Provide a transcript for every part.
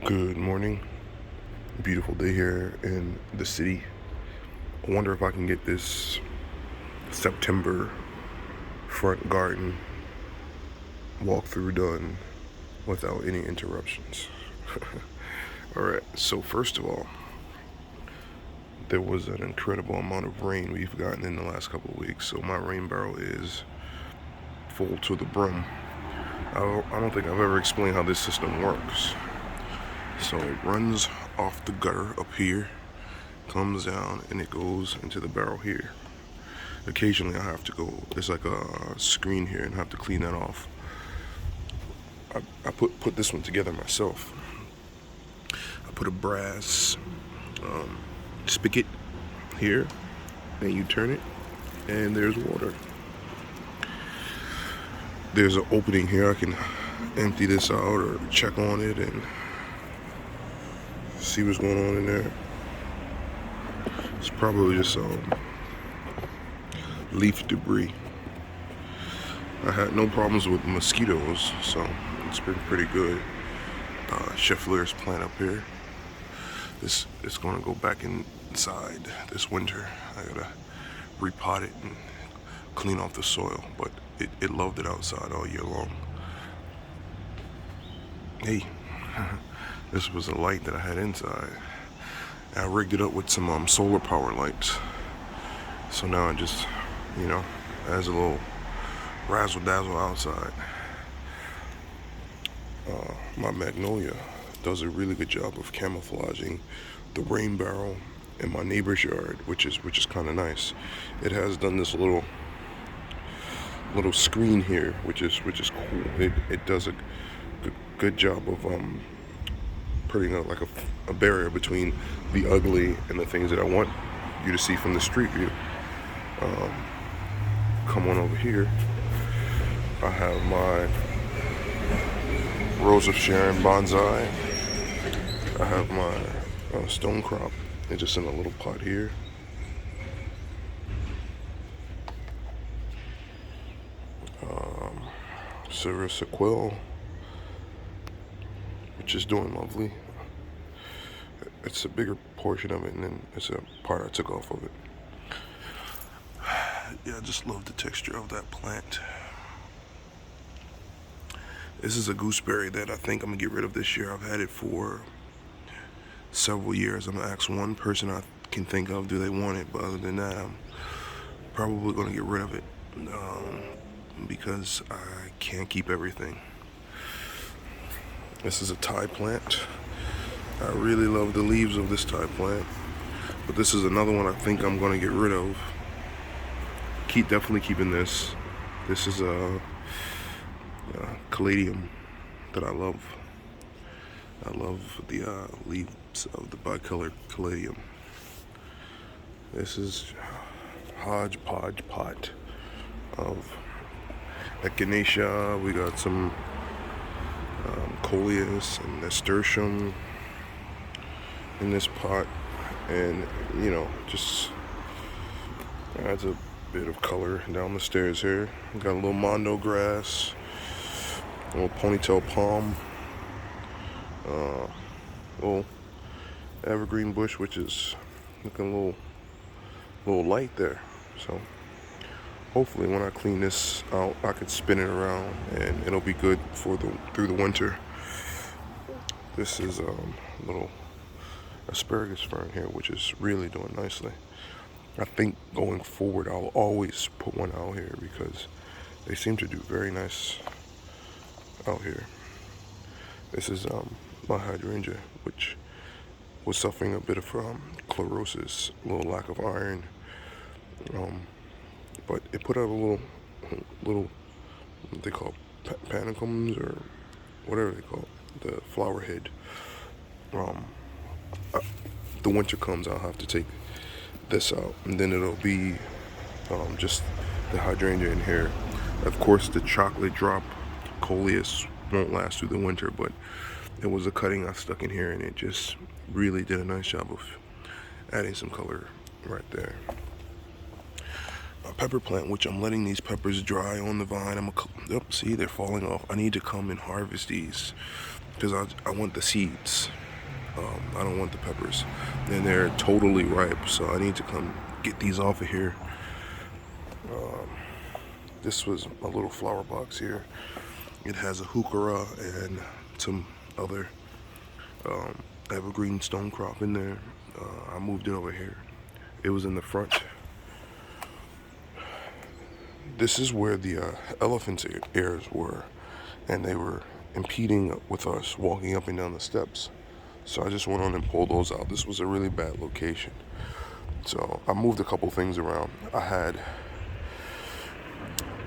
Good morning. Beautiful day here in the city. I wonder if I can get this September front garden walkthrough done without any interruptions. Alright, so first of all, there was an incredible amount of rain we've gotten in the last couple of weeks, so my rain barrel is full to the brim. I don't think I've ever explained how this system works. So it runs off the gutter up here, comes down, and it goes into the barrel here. Occasionally I have to go, there's like a screen here, and I have to clean that off. I put this one together myself. I put a brass spigot here, and you turn it, and there's water. There's an opening here. I can empty this out or check on it and see what's going on in there. It's probably just leaf debris. I had no problems with mosquitoes, so it's been pretty good. Chef Lear's plant up here. This is going to go back inside this winter. I gotta repot it and clean off the soil, but it loved it outside all year long. Hey. This was a light that I had inside. I rigged it up with some solar power lights. So now it just, has a little razzle dazzle outside. My magnolia does a really good job of camouflaging the rain barrel in my neighbor's yard, which is kind of nice. It has done this little screen here, which is cool. It does a good job of putting like a barrier between the ugly and the things that I want you to see from the street view. Come on over here. I have my Rose of Sharon bonsai. I have my stone crop. It's just in a little pot here. Quill, which is doing lovely. It's a bigger portion of it, and then it's a part I took off of it. Yeah, I just love the texture of that plant. This is a gooseberry that I think I'm gonna get rid of this year. I've had it for several years. I'm gonna ask one person I can think of, do they want it? But other than that, I'm probably gonna get rid of it because I can't keep everything. This is a Thai plant. I really love the leaves of this Thai plant, but this is another one I think I'm gonna get rid of. Definitely keeping this. This is a caladium that I love. I love the leaves of the bicolored caladium. This is hodgepodge pot of Echinacea. We got some Coleus and nasturtium in this pot, and just adds a bit of color down the stairs here. We got a little mondo grass, a little ponytail palm, little evergreen bush, which is looking a little light there. So hopefully when I clean this out, I can spin it around and it'll be good for through the winter. This is a little Asparagus Fern here, which is really doing nicely. I think going forward I'll always put one out here because they seem to do very nice out here. This is my Hydrangea, which was suffering a bit of chlorosis, a little lack of iron. But it put out a little what they call panicums or whatever they call it, the flower head. The winter comes, I'll have to take this out, and then it'll be just the hydrangea in here. Of course, the chocolate drop Coleus won't last through the winter, but it was a cutting I stuck in here, and it just really did a nice job of adding some color right there. A pepper plant, which I'm letting these peppers dry on the vine. See, they're falling off. I need to come and harvest these because I want the seeds. I don't want the peppers, and they're totally ripe, so I need to come get these off of here. This was a little flower box here. It has a heuchera and some other evergreen stone crop in there. I moved it over here. It was in the front. This is where the elephant's ears were, and they were impeding with us walking up and down the steps. So I just went on and pulled those out. This was a really bad location. So I moved a couple things around. I had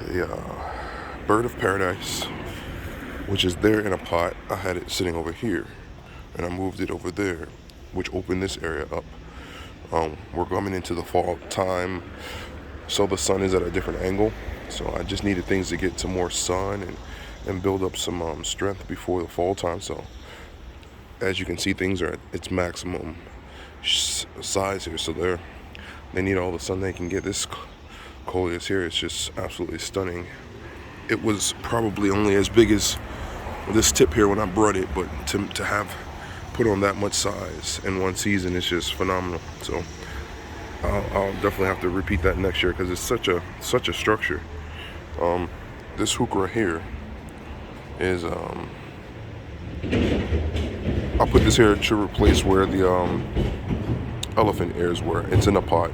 the bird of paradise, which is there in a pot. I had it sitting over here, and I moved it over there, which opened this area up. We're coming into the fall time, so the sun is at a different angle. So I just needed things to get some more sun and build up some strength before the fall time. So as you can see, things are at its maximum size here. So they need all the sun they can get. This Coleus here is just absolutely stunning. It was probably only as big as this tip here when I brought it, but to have put on that much size in one season is just phenomenal. So I'll definitely have to repeat that next year because it's such a structure. This heuchera here is I'll put this here to replace where the elephant ears were. It's in a pot.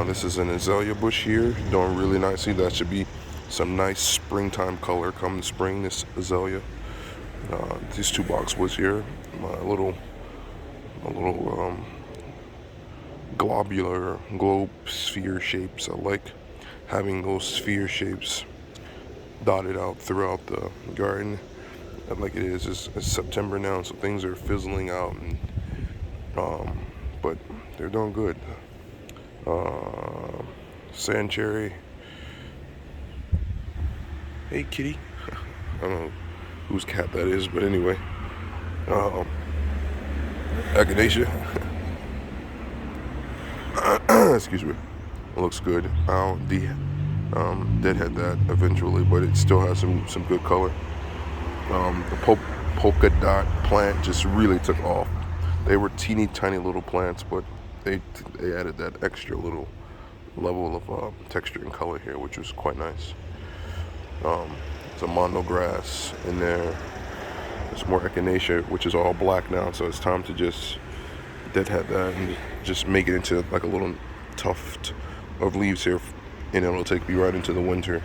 This is an Azalea Bush here, doing really nicely. That should be some nice springtime color come the spring, this azalea. These two boxwoods here, a little globular globe sphere shapes. I like having those sphere shapes dotted out throughout the garden. And like it is, it's September now, so things are fizzling out, and but they're doing good. Sand cherry. Hey kitty. I don't know whose cat that is, but anyway. Echinacea. Excuse me. It looks good. I'll deadhead that eventually, but it still has some good color. The polka dot plant just really took off. They were teeny tiny little plants, but they added that extra little level of texture and color here, which was quite nice. There's a mondo grass in there. There's more echinacea, which is all black now, so it's time to just deadhead that and just make it into like a little tuft of leaves here, and it'll take me right into the winter.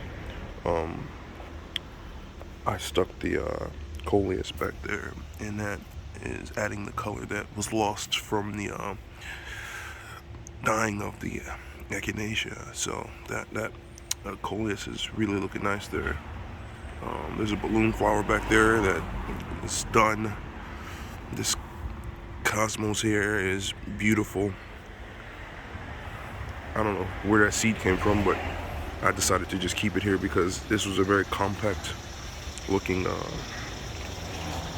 I stuck the Coleus back there, and that is adding the color that was lost from the dying of the Echinacea. So that Coleus is really looking nice there. There's a balloon flower back there that is done. This cosmos here is beautiful. I don't know where that seed came from, but I decided to just keep it here because this was a very compact looking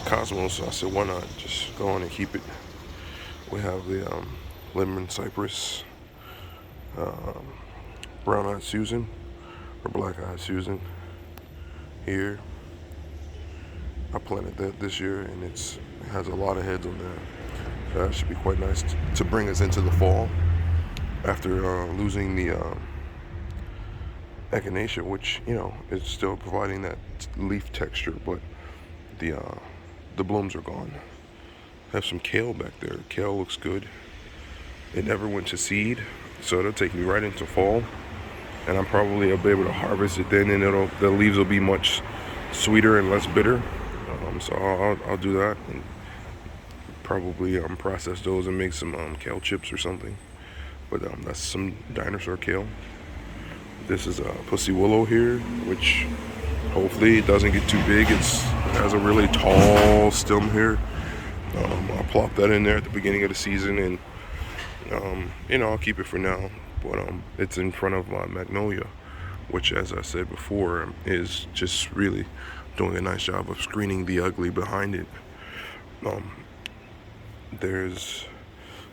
cosmos. So I said, why not just go on and keep it. We have the lemon cypress, brown-eyed Susan, or black-eyed Susan here. I planted that this year, and it has a lot of heads on there. That should be quite nice to bring us into the fall after losing the Echinacea, which, you know, is still providing that leaf texture, but the blooms are gone. I have some kale back there. Kale looks good. It never went to seed, so it'll take me right into fall, and I'm probably be able to harvest it then, and the leaves will be much sweeter and less bitter. So I'll do that and probably process those and make some kale chips or something. But that's some dinosaur kale. This is a pussy willow here, which hopefully it doesn't get too big. It has a really tall stem here. I'll plop that in there at the beginning of the season, and you know, I'll keep it for now. But it's in front of magnolia, which, as I said before, is just really doing a nice job of screening the ugly behind it. There's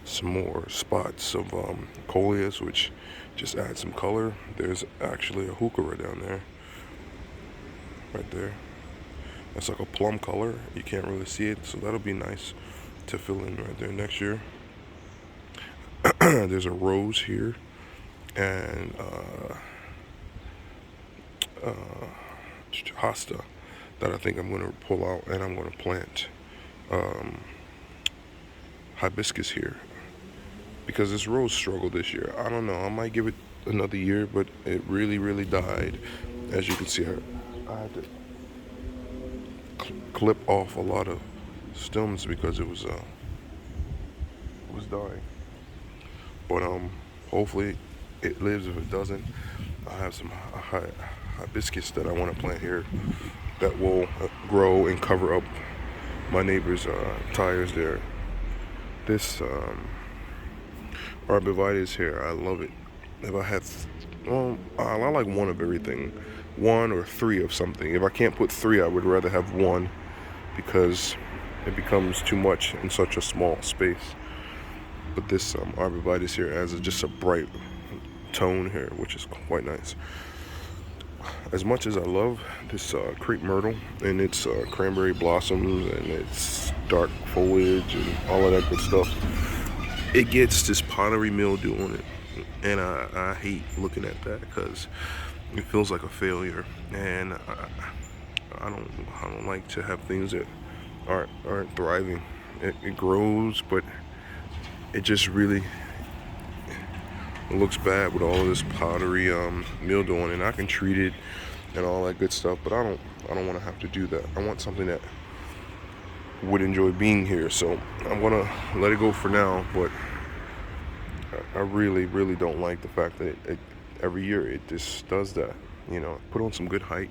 some more spots of Coleus, which just adds some color. There's actually a heuchera down there, right there, It's like a plum color. You can't really see it, so that'll be nice to fill in right there next year. There's a rose here, and hosta that I think I'm going to pull out, and I'm going to plant hibiscus here, because this rose struggled this year. I don't know, I might give it another year, but it really died. As you can see, I had to clip off a lot of stems because it was dying. But hopefully it lives. If it doesn't, I have some hibiscus that I want to plant here that will grow and cover up my neighbor's tires there. This arborvitae here, I love it. If I had, I like one of everything, one or three of something. If I can't put three, I would rather have one, because it becomes too much in such a small space. But this arborvitae here has just a bright tone here, which is quite nice. As much as I love this crepe myrtle and its cranberry blossoms and its dark foliage and all of that good stuff, it gets this powdery mildew on it, and I hate looking at that because it feels like a failure, and I don't like to have things that aren't thriving. It grows, but it just really looks bad with all of this powdery mildew on it. And I can treat it and all that good stuff, but I don't want to have to do that. I want something that would enjoy being here, so I'm gonna let it go for now. But I really don't like the fact that it every year it just does that. You know, put on some good height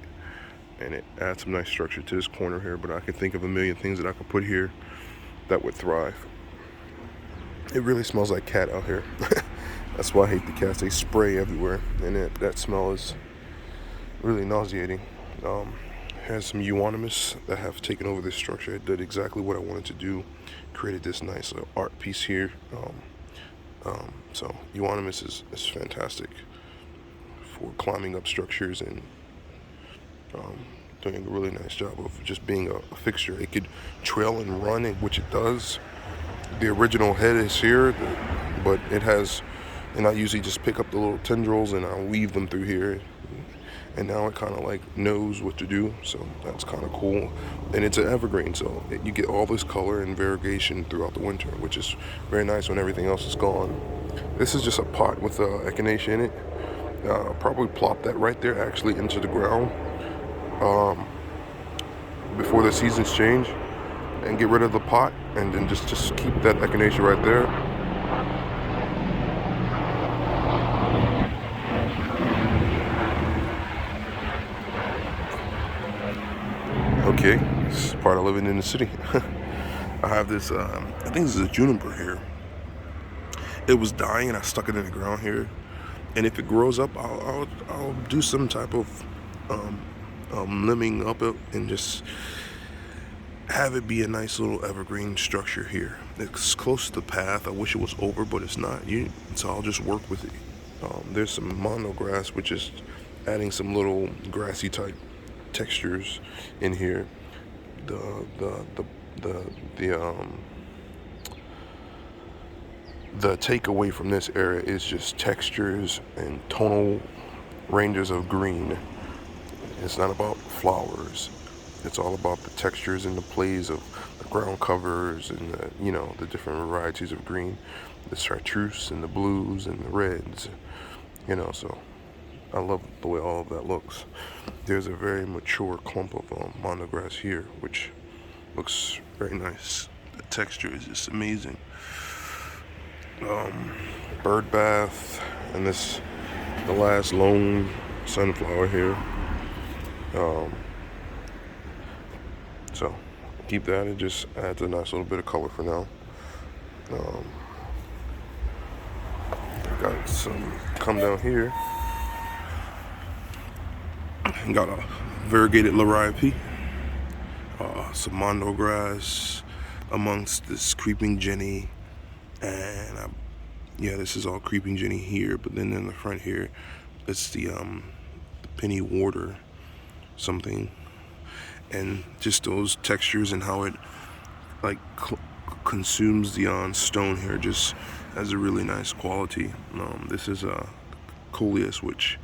and it adds some nice structure to this corner here, but I can think of a million things that I could put here that would thrive. It really smells like cat out here. That's why I hate the cats. They spray everywhere, and that smell is really nauseating. Has some euonymus that have taken over this structure. It did exactly what I wanted to do. Created this nice art piece here. So euonymus is fantastic for climbing up structures and doing a really nice job of just being a fixture. It could trail and run, which it does. The original head is here, but it has, and I usually just pick up the little tendrils and I weave them through here, and now it kind of like knows what to do, so that's kind of cool. And it's an evergreen, so you get all this color and variegation throughout the winter, which is very nice when everything else is gone. This is just a pot with Echinacea in it. I'll probably plop that right there actually into the ground before the seasons change, and get rid of the pot, and then just keep that Echinacea right there. Okay, this is part of living in the city. I have this, I think this is a juniper here. It was dying and I stuck it in the ground here. And if it grows up, I'll do some type of limbing up it and just have it be a nice little evergreen structure here. It's close to the path. I wish it was over, but it's not. So I'll just work with it. There's some mono grass, which is adding some little grassy type textures in here. The takeaway from this area is just textures and tonal ranges of green. It's not about flowers. It's all about the textures and the plays of the ground covers and the different varieties of green, the chartreuse and the blues and the reds. So I love the way all of that looks. There's a very mature clump of mono grass here, which looks very nice. The texture is just amazing. Bird bath, and the last lone sunflower here. So keep that. It just adds a nice little bit of color for now. Got some come down here. Got a variegated liriope, some mondo grass amongst this creeping jenny, and this is all creeping jenny here. But then in the front here, it's the penny warder something, and just those textures and how it like consumes the stone here just has a really nice quality. This is a Coleus, which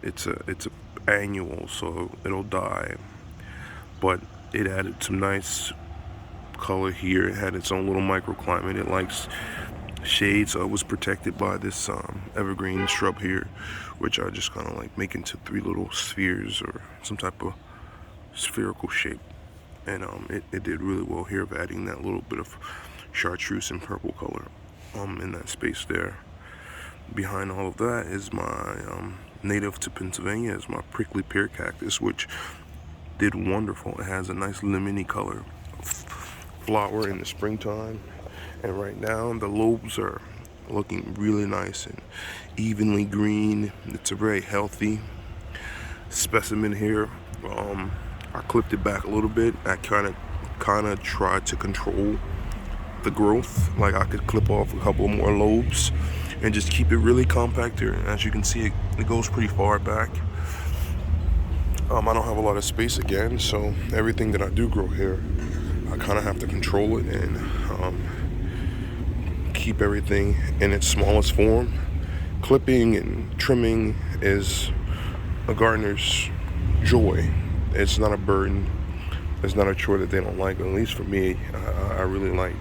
it's a annual, so it'll die, but it added some nice color here. It had its own little microclimate. It likes shade, so it was protected by this evergreen shrub here, which I just kind of like make into 3 little spheres or some type of spherical shape. And it did really well here of adding that little bit of chartreuse and purple color in that space there. Behind all of that is my native to Pennsylvania, is my prickly pear cactus, which did wonderful. It has a nice lemony color flower in the springtime, and right now the lobes are looking really nice and evenly green. It's a very healthy specimen here. I clipped it back a little bit. I kind of tried to control the growth. Like I could clip off a couple more lobes and just keep it really compact here. As you can see, it goes pretty far back. I don't have a lot of space again, so everything that I do grow here, I kind of have to control it and keep everything in its smallest form. Clipping and trimming is a gardener's joy. It's not a burden. It's not a chore that they don't like. At least for me, I really like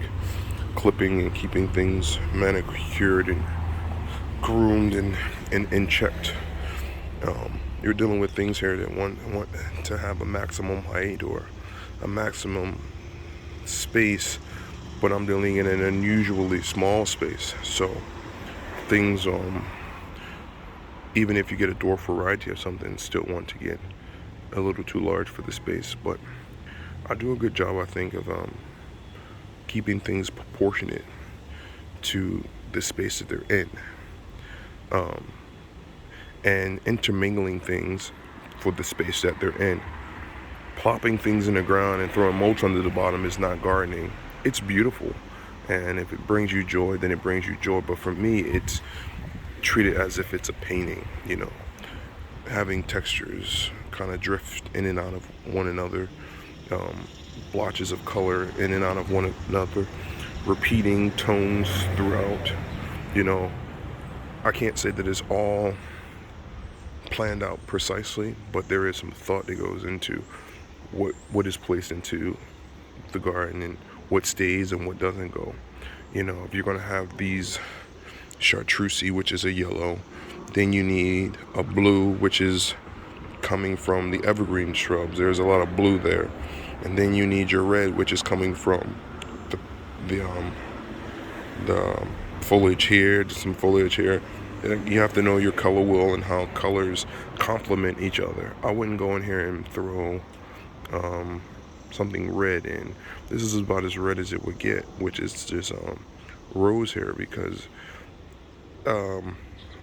clipping and keeping things manicured and groomed and checked. You're dealing with things here that want to have a maximum height or a maximum space, but I'm dealing in an unusually small space. So things, even if you get a dwarf variety of something, still want to get a little too large for the space. But I do a good job, I think, of keeping things proportionate to the space that they're in, and intermingling things for the space that they're in. Plopping things in the ground and throwing mulch under the bottom is not gardening. It's beautiful, and if it brings you joy, then it brings you joy. But for me, it's treated as if it's a painting, you know, having textures kind of drift in and out of one another, blotches of color in and out of one another, repeating tones throughout. You know, I can't say that it's all planned out precisely, but there is some thought that goes into what is placed into the garden and what stays and what doesn't go. You know, if you're going to have these chartreuse, which is a yellow, then you need a blue, which is coming from the evergreen shrubs. There's a lot of blue there. And then you need your red, which is coming from the foliage here, some foliage here. You have to know your color wheel and how colors complement each other. I wouldn't go in here and throw something red in. This is about as red as it would get, which is just rose here, because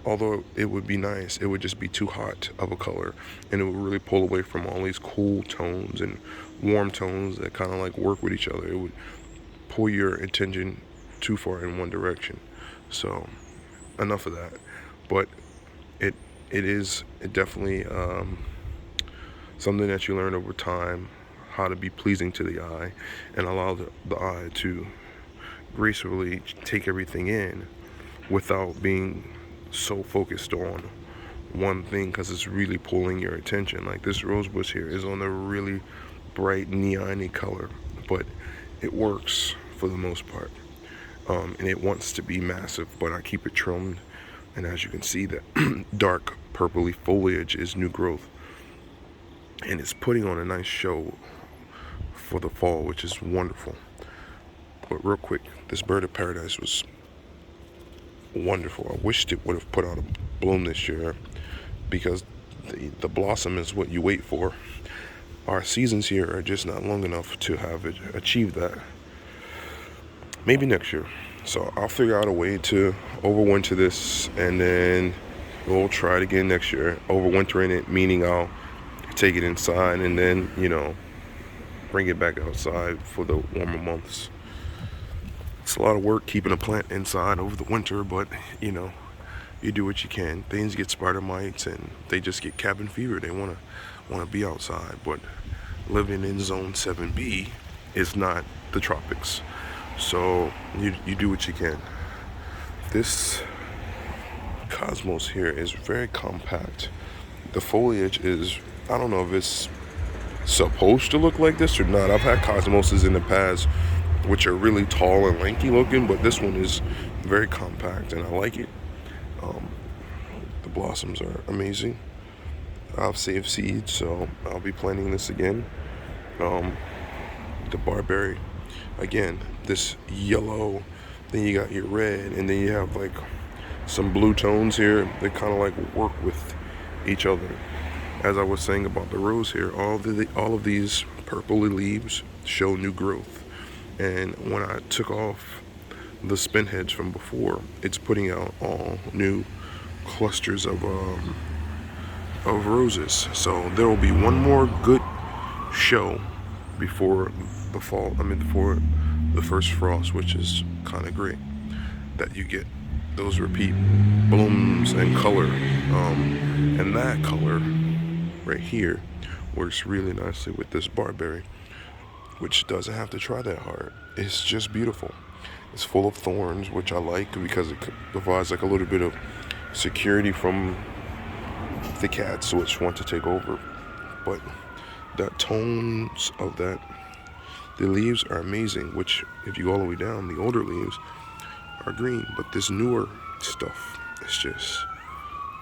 although it would be nice, it would just be too hot of a color, and it would really pull away from all these cool tones and warm tones that kind of like work with each other. It would pull your attention too far in one direction. So enough of that. But it definitely something that you learn over time, how to be pleasing to the eye and allow the eye to gracefully take everything in without being so focused on one thing, because it's really pulling your attention. Like this rose bush here is on a really bright neon-y color, but it works for the most part, and it wants to be massive, but I keep it trimmed. And as you can see, that dark purpley foliage is new growth, and it's putting on a nice show for the fall, which is wonderful. But real quick, this bird of paradise was wonderful. I wished it would have put out a bloom this year, because the blossom is what you wait for. Our seasons here are just not long enough to have achieved that. Maybe next year. So I'll figure out a way to overwinter this, and then we'll try it again next year. Overwintering it, meaning I'll take it inside and then, you know, bring it back outside for the warmer months. It's a lot of work keeping a plant inside over the winter, but you know, you do what you can. Things get spider mites and they just get cabin fever. They want to be outside, but living in zone 7B is not the tropics. So you do what you can. This cosmos here is very compact. The foliage is, I don't know if it's supposed to look like this or not. I've had cosmoses in the past which are really tall and lanky looking, but this one is very compact and I like it. The blossoms are amazing. I've saved seeds, so I'll be planting this again. The Barberry, again, this yellow, then you got your red, and then you have like some blue tones here. They kind of like work with each other. As I was saying about the rose here, all of these purpley leaves show new growth. And when I took off the spin heads from before, it's putting out all new clusters of roses. So there will be one more good show before the fall. Before the first frost, which is kind of great that you get those repeat blooms and color. And that color right here works really nicely with this Barberry, which doesn't have to try that hard. It's just beautiful. It's full of thorns, which I like because it provides like a little bit of security from the cats which want to take over. But the tones of that, the leaves are amazing, which if you go all the way down, the older leaves are green, but this newer stuff is just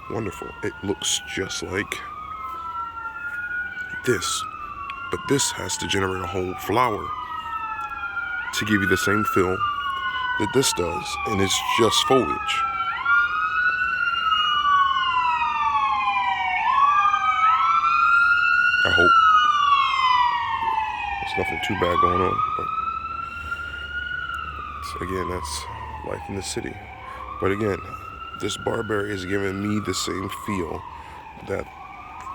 wonderful. It looks just like this, but this has to generate a whole flower to give you the same feel that this does, and it's just foliage. I hope there's nothing too bad going on, but again, that's life in the city. But again, this Barberry is giving me the same feel that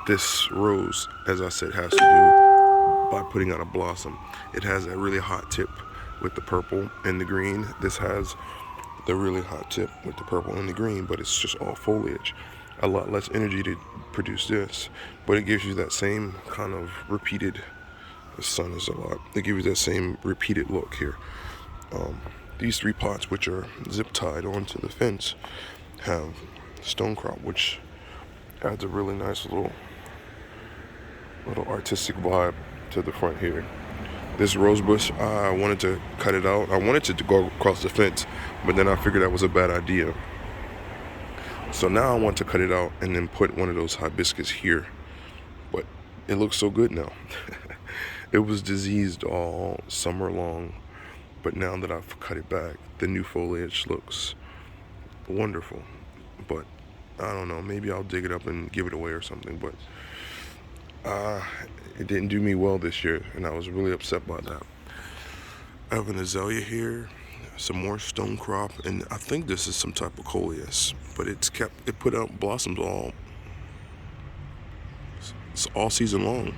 this rose, as I said, has to do by putting out a blossom. It has that really hot tip with the purple and the green. This has the really hot tip with the purple and the green, but it's just all foliage. A lot less energy to produce this, but it gives you that same kind of repeated, the sun is a lot, it gives you that same repeated look here. These three pots, which are zip tied onto the fence, have stone crop, which adds a really nice little artistic vibe to the front here. This rose bush, I wanted to cut it out. I wanted it to go across the fence, but then I figured that was a bad idea. So now I want to cut it out and then put one of those hibiscus here. But it looks so good now. It was diseased all summer long, but now that I've cut it back, the new foliage looks wonderful. But I don't know, maybe I'll dig it up and give it away or something, but it didn't do me well this year, and I was really upset by that. I have an azalea here, some more stone crop, and I think this is some type of Coleus, but it put out blossoms all season long.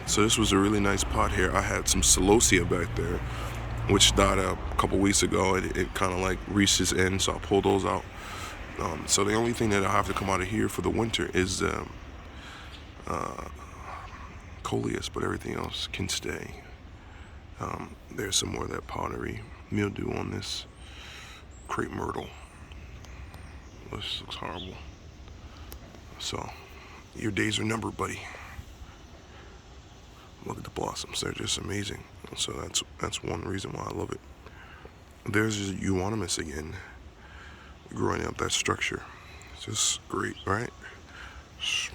So this was a really nice pot here. I had some celosia back there, which died a couple weeks ago, and it kind of like reached its end, so I pulled those out. So the only thing that I have to come out of here for the winter is Coleus, but everything else can stay. There's some more of that powdery mildew on this crepe myrtle. This looks horrible. So your days are numbered, buddy. Look at the blossoms, they're just amazing. So that's one reason why I love it. There's euonymus again, growing up that structure. It's just great, right? It's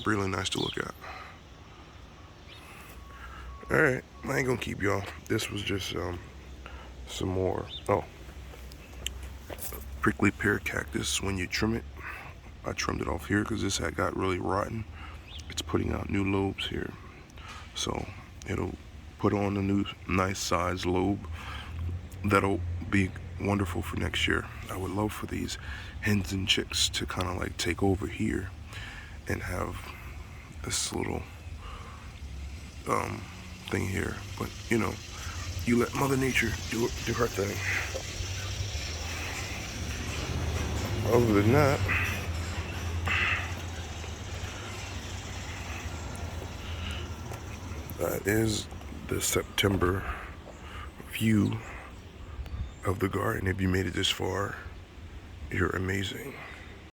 really nice to look at. Alright, I ain't gonna keep y'all. This was just some more. Prickly pear cactus. When you trim it, I trimmed it off here because this had got really rotten. It's putting out new lobes here, so it'll put on a new nice size lobe that'll be wonderful for next year. I would love for these hens and chicks to kind of like take over here and have this little thing here, but you know, you let Mother Nature do her thing. Other than that, That is the September view of the garden. If you made it this far, you're amazing.